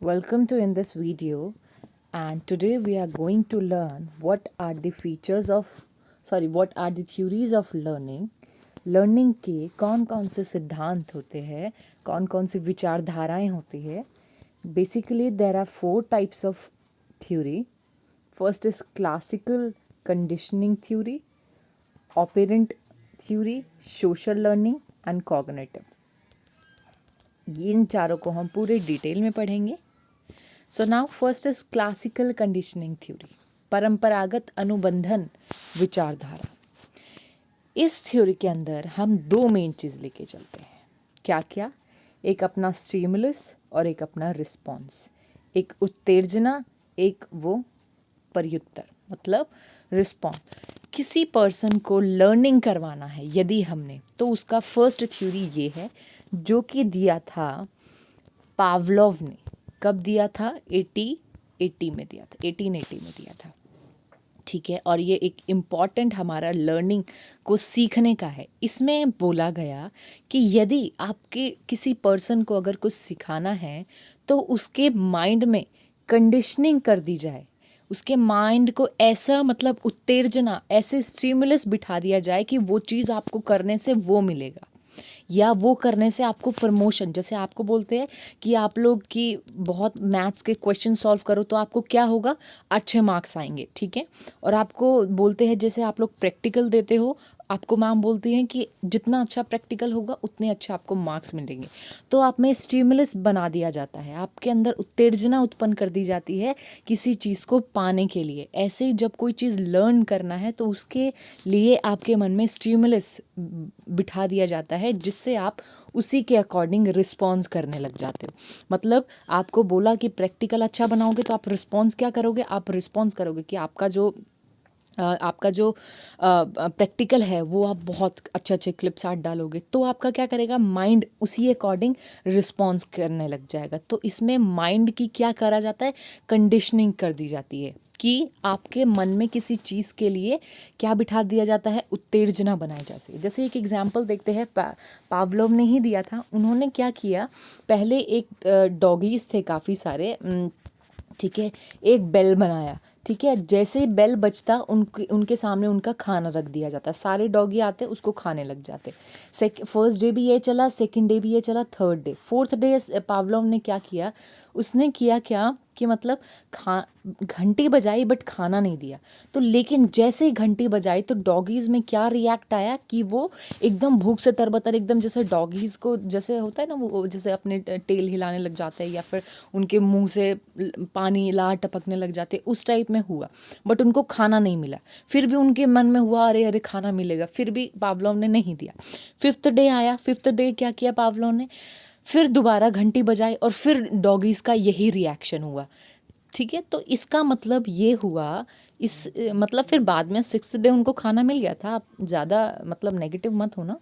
Welcome to in this video, and today we are going to learn what are the theories of learning. Learning के कौन कौन से सिद्धांत होते हैं, कौन कौन सी विचारधाराएं होती है. Basically there are 4 types of theory. First is classical conditioning theory, operant theory, social learning and cognitive. इन चारों को हम पूरे डिटेल में पढ़ेंगे. So now first is classical conditioning theory, परंपरागत अनुबंधन विचारधारा. इस थ्योरी के अंदर हम 2 मेन चीज़ लेके चलते हैं. क्या क्या? एक अपना स्टिमुलस और एक अपना रिस्पॉन्स. एक उत्तेजना, एक वो प्रत्युत्तर, मतलब रिस्पॉन्स. किसी पर्सन को लर्निंग करवाना है यदि हमने, तो उसका फर्स्ट थ्योरी ये है जो कि दिया था पावलोव ने. कब दिया था? 1880 में दिया था, 1880 में दिया था. ठीक है. और ये एक इम्पॉर्टेंट हमारा लर्निंग को सीखने का है. इसमें बोला गया कि यदि आपके किसी पर्सन को अगर कुछ सिखाना है तो उसके माइंड में कंडीशनिंग कर दी जाए. उसके माइंड को ऐसा, मतलब उत्तेजना, ऐसे स्टिमुलस बिठा दिया जाए कि वो चीज़ आपको करने से वो मिलेगा, या वो करने से आपको प्रमोशन. जैसे आपको बोलते हैं कि आप लोग की बहुत मैथ्स के क्वेश्चन सॉल्व करो तो आपको क्या होगा? अच्छे मार्क्स आएंगे. ठीक है. और आपको बोलते हैं, जैसे आप लोग प्रैक्टिकल देते हो, आपको मैम बोलती हैं कि जितना अच्छा प्रैक्टिकल होगा उतने अच्छे आपको मार्क्स मिलेंगे. तो आप में स्टिमुलस बना दिया जाता है, आपके अंदर उत्तेजना उत्पन्न कर दी जाती है किसी चीज़ को पाने के लिए. ऐसे ही जब कोई चीज़ लर्न करना है तो उसके लिए आपके मन में स्टिमुलस बिठा दिया जाता है, जिससे आप उसी के अकॉर्डिंग रिस्पॉन्स करने लग जाते हो. मतलब आपको बोला कि प्रैक्टिकल अच्छा बनाओगे तो आप रिस्पॉन्स क्या करोगे? आप रिस्पॉन्स करोगे कि आपका जो प्रैक्टिकल है वो आप बहुत अच्छे अच्छे क्लिप्स आर्ट डालोगे. तो आपका क्या करेगा? माइंड उसी अकॉर्डिंग रिस्पॉन्स करने लग जाएगा. तो इसमें माइंड की क्या करा जाता है? कंडीशनिंग कर दी जाती है कि आपके मन में किसी चीज़ के लिए क्या बिठा दिया जाता है? उत्तेजना बनाई जाती है. जैसे एक एग्जाम्पल देखते हैं, पावलोव ने ही दिया था. उन्होंने क्या किया? पहले एक डॉगीज थे काफ़ी सारे. ठीक है. एक बेल बनाया. ठीक है. जैसे ही बेल बजता उनके सामने उनका खाना रख दिया जाता. सारे डॉगी आते उसको खाने लग जाते. फर्स्ट डे भी ये चला, सेकंड डे भी ये चला, third day, fourth day Pavlov ने क्या किया? उसने किया क्या कि मतलब घंटी बजाई बट खाना नहीं दिया. तो लेकिन जैसे ही घंटी बजाई तो डॉगीज़ में क्या रिएक्ट आया कि वो एकदम भूख से तरबतर, एकदम जैसे डॉगीज़ को जैसे होता है ना, वो जैसे अपने टेल हिलाने लग जाते हैं या फिर उनके मुंह से पानी लार टपकने लग जाते, उस टाइप में हुआ. बट उनको खाना नहीं मिला. फिर भी उनके मन में हुआ अरे अरे खाना मिलेगा, फिर भी पावलोव ने नहीं दिया. फिफ्थ डे आया. फिफ्थ डे क्या किया पावलोव ने? फिर दोबारा घंटी बजाई और फिर डॉगीज़ का यही रिएक्शन हुआ. ठीक है. तो इसका मतलब ये हुआ, मतलब फिर बाद में सिक्स्थ डे उनको खाना मिल गया था. आप ज़्यादा मतलब नेगेटिव मत होना.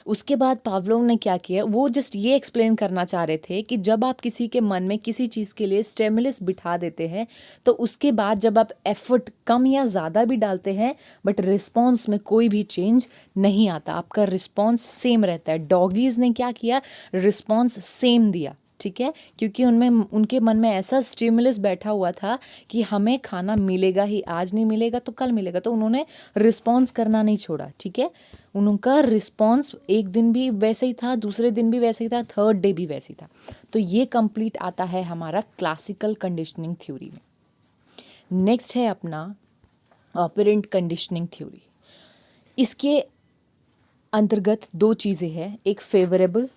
उसके बाद पावलोव ने क्या किया? वो जस्ट ये एक्सप्लेन करना चाह रहे थे कि जब आप किसी के मन में किसी चीज़ के लिए स्टिमुलस बिठा देते हैं तो उसके बाद जब आप एफर्ट कम या ज़्यादा भी डालते हैं बट रिस्पॉन्स में कोई भी चेंज नहीं आता, आपका रिस्पॉन्स सेम रहता है. डॉगीज़ ने क्या किया? रिस्पॉन्स सेम दिया. ठीक है. क्योंकि उनके मन में ऐसा स्टिमुलस बैठा हुआ था कि हमें खाना मिलेगा ही, आज नहीं मिलेगा तो कल मिलेगा. तो उन्होंने रिस्पॉन्स करना नहीं छोड़ा. ठीक है. उनका रिस्पॉन्स एक दिन भी वैसे ही था, दूसरे दिन भी वैसे ही था, थर्ड डे भी वैसे ही था. तो ये कंप्लीट आता है हमारा क्लासिकल कंडीशनिंग थ्योरी में. नेक्स्ट है अपना ऑपरेंट कंडीशनिंग थ्योरी. इसके अंतर्गत 2 चीज़ें हैं, एक फेवरेबल,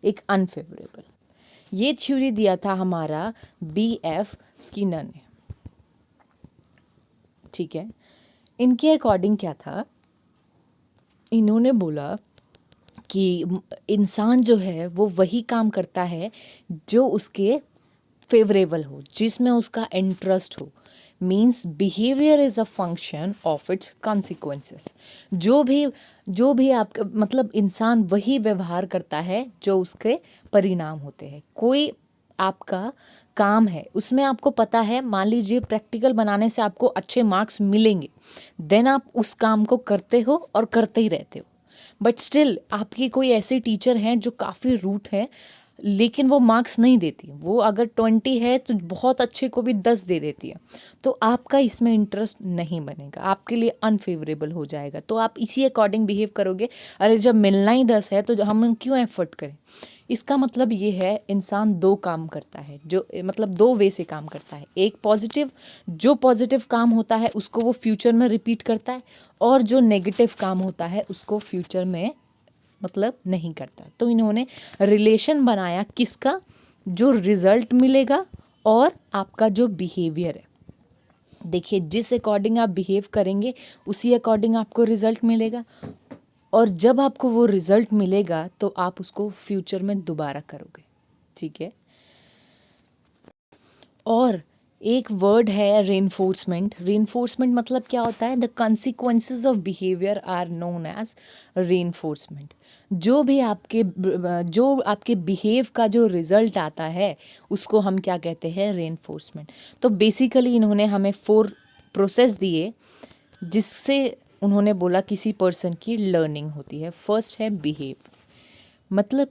एक अनफेवरेबल. ये थ्योरी दिया था हमारा B.F. स्किनर ने. ठीक है. इनके अकॉर्डिंग क्या था? इन्होंने बोला कि इंसान जो है वो वही काम करता है जो उसके फेवरेबल हो, जिसमें उसका इंटरेस्ट हो. Means behaviour is a function of its consequences. जो भी आपका मतलब इंसान वही व्यवहार करता है जो उसके परिणाम होते हैं. कोई आपका काम है, उसमें आपको पता है, मान लीजिए प्रैक्टिकल बनाने से आपको अच्छे मार्क्स मिलेंगे, देन आप उस काम को करते हो और करते ही रहते हो. बट स्टिल आपकी कोई ऐसे टीचर हैं जो काफ़ी रूट है, लेकिन वो मार्क्स नहीं देती। वो अगर 20 है तो बहुत अच्छे को भी 10 दे देती है। तो आपका इसमें इंटरेस्ट नहीं बनेगा, आपके लिए अनफेवरेबल हो जाएगा। तो आप इसी अकॉर्डिंग बिहेव करोगे, अरे जब मिलना ही 10 है तो हम क्यों एफर्ट करें। इसका मतलब ये है इंसान दो काम करता है, जो मतलब दो वे से काम करता है। एक पॉजिटिव, जो पॉजिटिव काम होता है उसको वो फ्यूचर में रिपीट करता है, और जो नेगेटिव काम होता है उसको फ्यूचर में मतलब नहीं करता। तो इन्होंने रिलेशन बनाया किसका, जो रिजल्ट मिलेगा और आपका जो बिहेवियर है। देखिए जिस अकॉर्डिंग आप बिहेव करेंगे उसी अकॉर्डिंग आपको रिजल्ट मिलेगा, और जब आपको वो रिजल्ट मिलेगा तो आप उसको फ्यूचर में दोबारा करोगे। ठीक है। और एक वर्ड है रेनफोर्समेंट। रेनफोर्समेंट मतलब क्या होता है, the consequences of behaviour are known as reinforcement. जो आपके बिहेव का जो रिजल्ट आता है उसको हम क्या कहते हैं, रेनफोर्समेंट। तो बेसिकली इन्होंने हमें 4 प्रोसेस दिए जिससे उन्होंने बोला किसी पर्सन की लर्निंग होती है। फर्स्ट है बिहेव, मतलब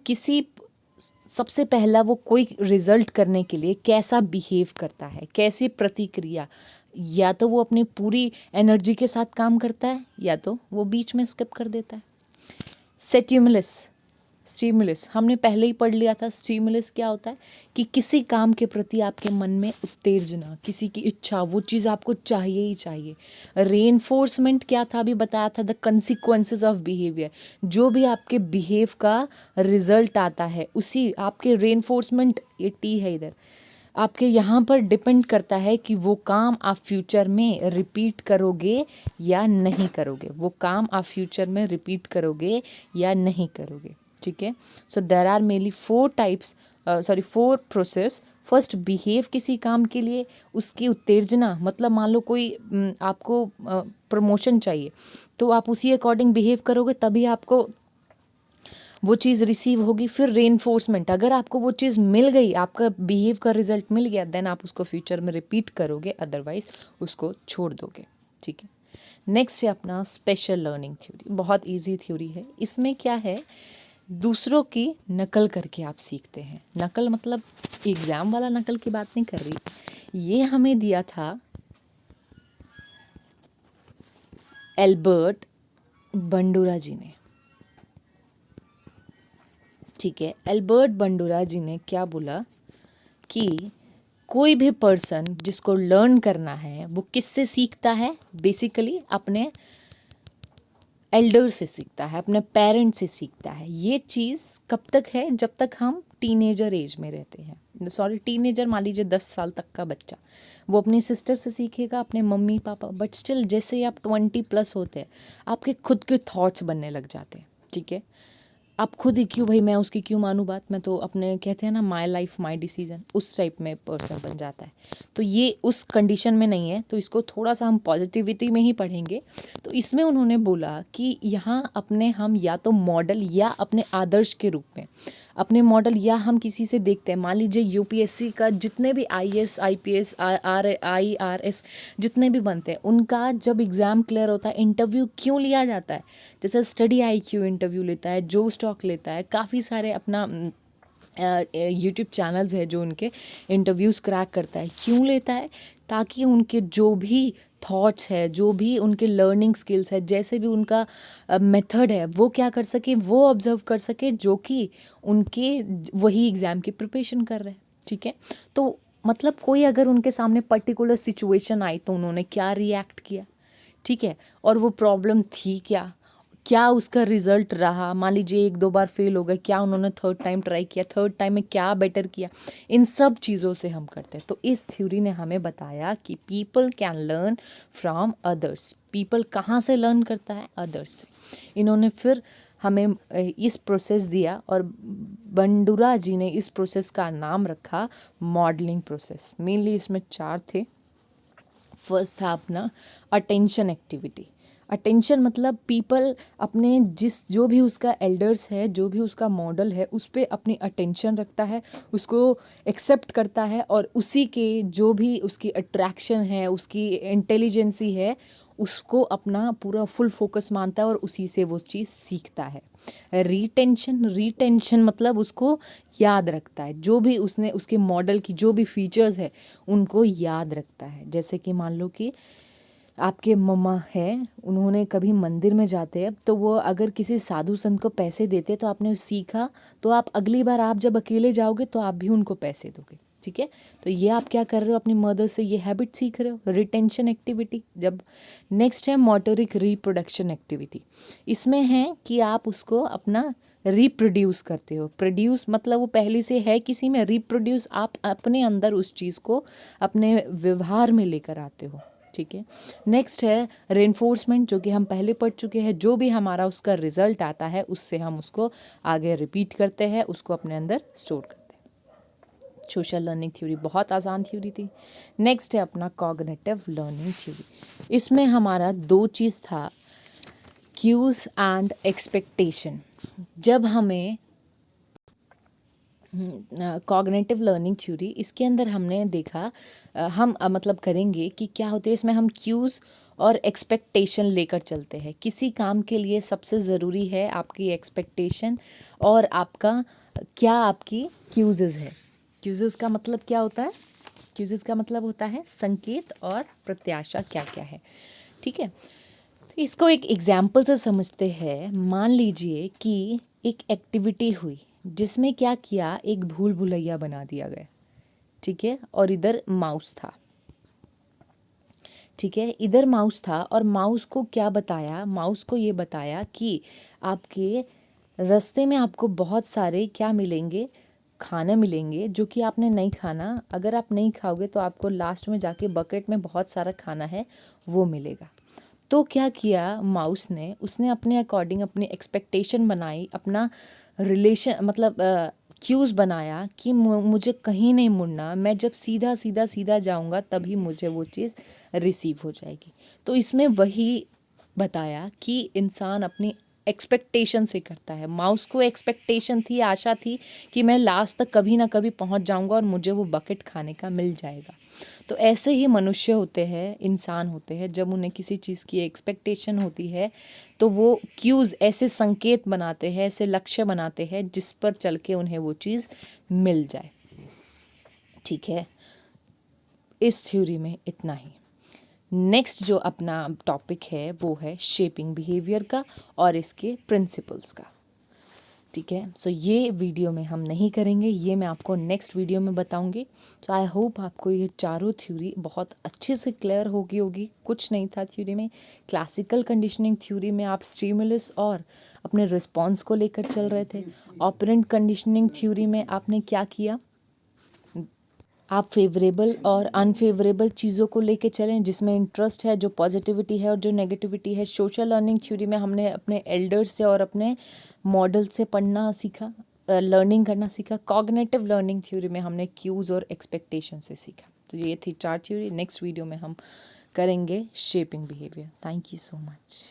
सबसे पहला वो कोई रिजल्ट करने के लिए कैसा बिहेव करता है, कैसी प्रतिक्रिया, या तो वो अपनी पूरी एनर्जी के साथ काम करता है या तो वो बीच में स्किप कर देता है। स्टिमुलस हमने पहले ही पढ़ लिया था। स्टिमुलस क्या होता है कि किसी काम के प्रति आपके मन में उत्तेजना, किसी की इच्छा, वो चीज़ आपको चाहिए ही चाहिए। रेनफोर्समेंट क्या था, अभी बताया था, द कंसिक्वेंसेस ऑफ बिहेवियर। जो भी आपके बिहेव का रिजल्ट आता है उसी आपके रेनफोर्समेंट, ये टी है इधर, आपके यहाँ पर डिपेंड करता है कि वो काम आप फ्यूचर में रिपीट करोगे या नहीं करोगे। वो काम आप फ्यूचर में रिपीट करोगे या नहीं करोगे। ठीक है। So there are mainly 4 process. First behave किसी काम के लिए, उसकी उत्तेजना, मतलब मान लो कोई आपको प्रमोशन चाहिए तो आप उसी अकॉर्डिंग बिहेव करोगे तभी आपको वो चीज़ रिसीव होगी। फिर रेनफोर्समेंट, अगर आपको वो चीज़ मिल गई, आपका बिहेव का रिजल्ट मिल गया, देन आप उसको फ्यूचर में रिपीट करोगे, अदरवाइज उसको छोड़ दोगे। ठीक है। नेक्स्ट है अपना स्पेशल लर्निंग थ्योरी। बहुत इजी थ्योरी है। इसमें क्या है, दूसरों की नकल करके आप सीखते हैं। नकल मतलब एग्जाम वाला नकल की बात नहीं कर रही, ये हमें दिया था एल्बर्ट बंडूरा जी ने। ठीक है। एल्बर्ट बंडूरा जी ने क्या बोला कि कोई भी पर्सन जिसको लर्न करना है वो किससे सीखता है, बेसिकली अपने एल्डर से सीखता है, अपने पेरेंट्स से सीखता है। ये चीज़ कब तक है, जब तक हम टीनेजर एज में रहते हैं। सॉरी, टीनेजर मान लीजिए 10 साल तक का बच्चा, वो अपनी सिस्टर से सीखेगा, अपने मम्मी पापा। बट स्टिल जैसे ही आप 20+ होते हैं आपके खुद के थॉट्स बनने लग जाते हैं। ठीक है। आप खुद ही क्यों भाई, मैं उसकी क्यों मानूं बात, मैं तो अपने, कहते हैं ना, माय लाइफ माय डिसीजन, उस टाइप में पर्सन बन जाता है। तो ये उस कंडीशन में नहीं है, तो इसको थोड़ा सा हम पॉजिटिविटी में ही पढ़ेंगे। तो इसमें उन्होंने बोला कि यहाँ अपने हम या तो मॉडल या अपने आदर्श के रूप में, अपने मॉडल या हम किसी से देखते हैं। मान लीजिए यूपीएससी का जितने भी आईएएस आईपीएस आईआरएस जितने भी बनते हैं, उनका जब एग्ज़ाम क्लियर होता है इंटरव्यू क्यों लिया जाता है, जैसे स्टडी आईक्यू इंटरव्यू लेता है, जो स्टॉक लेता है, काफ़ी सारे अपना यूट्यूब चैनल्स है जो उनके इंटरव्यूज़ क्रैक करता है। क्यों लेता है, ताकि उनके जो भी थॉट्स है, जो भी उनके लर्निंग स्किल्स है, जैसे भी उनका मेथड है, वो क्या कर सके, वो ऑब्जर्व कर सके, जो कि उनके वही एग्ज़ाम की प्रिपरेशन कर रहे हैं। ठीक है। तो मतलब कोई अगर उनके सामने पर्टिकुलर सिचुएशन आई तो उन्होंने क्या रिएक्ट किया, ठीक है, और वो प्रॉब्लम थी क्या उसका रिजल्ट रहा। मान लीजिए 1-2 बार फेल हो गए, क्या उन्होंने थर्ड टाइम ट्राई किया, थर्ड टाइम में क्या बेटर किया, इन सब चीज़ों से हम करते हैं। तो इस थ्योरी ने हमें बताया कि people can learn from others. People कहाँ से लर्न करता है, अदर्स से। इन्होंने फिर हमें इस प्रोसेस दिया, और बंडूरा जी ने इस प्रोसेस का नाम रखा मॉडलिंग प्रोसेस। मेनली इसमें 4 थे। फर्स्ट था अपना अटेंशन एक्टिविटी। अटेंशन मतलब पीपल अपने जो भी उसका एल्डर्स है, जो भी उसका मॉडल है, उस पर अपनी अटेंशन रखता है, उसको एक्सेप्ट करता है, और उसी के जो भी उसकी अट्रैक्शन है, उसकी इंटेलिजेंसी है, उसको अपना पूरा फुल फोकस मानता है और उसी से वो चीज़ सीखता है। रिटेंशन मतलब उसको याद रखता है, जो भी उसने उसके मॉडल की जो भी फीचर्स है उनको याद रखता है। जैसे कि मान लो कि आपके मम्मा है, उन्होंने कभी मंदिर में जाते हैं तो वो अगर किसी साधु संत को पैसे देते तो आपने सीखा, तो आप अगली बार आप जब अकेले जाओगे तो आप भी उनको पैसे दोगे। ठीक है, तो ये आप क्या कर रहे हो, अपनी मदर से ये हैबिट सीख रहे हो, रिटेंशन एक्टिविटी। जब नेक्स्ट है मोटोरिक रिप्रोडक्शन एक्टिविटी। इसमें है कि आप उसको अपना रिप्रोड्यूस करते हो। प्रोड्यूस मतलब वो पहले से है किसी में, रिप्रोड्यूस आप अपने अंदर उस चीज़ को अपने व्यवहार में लेकर आते हो। ठीक है, नेक्स्ट है रेनफोर्समेंट, जो कि हम पहले पढ़ चुके हैं। जो भी हमारा उसका रिजल्ट आता है उससे हम उसको आगे रिपीट करते हैं, उसको अपने अंदर स्टोर करते हैं। सोशल लर्निंग थ्योरी बहुत आसान थ्योरी थी। नेक्स्ट है अपना कॉग्निटिव लर्निंग थ्योरी। इसमें हमारा दो चीज़ था, क्यूज एंड एक्सपेक्टेशन। जब हमें कॉग्निटिव लर्निंग थ्योरी, इसके अंदर हमने देखा हम मतलब करेंगे कि क्या होते हैं इसमें, हम क्यूज़ और एक्सपेक्टेशन लेकर चलते हैं। किसी काम के लिए सबसे ज़रूरी है आपकी एक्सपेक्टेशन और आपका क्या आपकी क्यूज़ेस है। क्यूज़ेस का मतलब क्या होता है, क्यूज़ेस का मतलब होता है संकेत और प्रत्याशा क्या क्या है। ठीक है, तो इसको एक एग्जाम्पल से समझते हैं। मान लीजिए कि एक एक्टिविटी हुई जिसमें क्या किया, एक भूल भुलैया बना दिया गया। ठीक है, और इधर माउस था। ठीक है, इधर माउस था और माउस को क्या बताया, माउस को ये बताया कि आपके रास्ते में आपको बहुत सारे क्या मिलेंगे, खाना मिलेंगे जो कि आपने नहीं खाना। अगर आप नहीं खाओगे तो आपको लास्ट में जाके बकेट में बहुत सारा खाना है वो मिलेगा। तो क्या किया माउस ने, उसने अपने अकॉर्डिंग अपनी एक्सपेक्टेशन बनाई, अपना रिलेशन मतलब क्यूज़ बनाया कि मुझे कहीं नहीं मुड़ना, मैं जब सीधा सीधा सीधा जाऊंगा तभी मुझे वो चीज़ रिसीव हो जाएगी। तो इसमें वही बताया कि इंसान अपनी एक्सपेक्टेशन से करता है। माउस को एक्सपेक्टेशन थी, आशा थी कि मैं लास्ट तक कभी ना कभी पहुंच जाऊंगा और मुझे वो बकेट खाने का मिल जाएगा। तो ऐसे ही मनुष्य होते हैं, इंसान होते हैं, जब उन्हें किसी चीज़ की एक्सपेक्टेशन होती है तो वो क्यूज़ ऐसे संकेत बनाते हैं, ऐसे लक्ष्य बनाते हैं जिस पर चल के उन्हें वो चीज़ मिल जाए। ठीक है, इस थ्योरी में इतना ही। नेक्स्ट जो अपना टॉपिक है वो है शेपिंग बिहेवियर का और इसके प्रिंसिपल्स का। ठीक है, सो ये वीडियो में हम नहीं करेंगे, ये मैं आपको नेक्स्ट वीडियो में बताऊंगी। तो आई होप आपको ये चारों थ्योरी बहुत अच्छे से क्लियर होगी। कुछ नहीं था थ्योरी में। क्लासिकल कंडीशनिंग थ्योरी में आप स्टिमुलस और अपने रिस्पॉन्स को लेकर चल रहे थे। ऑपरेंट कंडीशनिंग थ्योरी में आपने क्या किया, आप फेवरेबल और अनफेवरेबल चीज़ों को लेके चलें, जिसमें इंटरेस्ट है, जो पॉजिटिविटी है और जो नेगेटिविटी है। सोशल लर्निंग थ्योरी में हमने अपने एल्डर्स से और अपने मॉडल से पढ़ना सीखा, लर्निंग करना सीखा। कॉग्निटिव लर्निंग थ्योरी में हमने क्यूज़ और एक्सपेक्टेशन से सीखा। तो ये थी चार थ्योरी। नेक्स्ट वीडियो में हम करेंगे shaping behaviour. Thank you so much.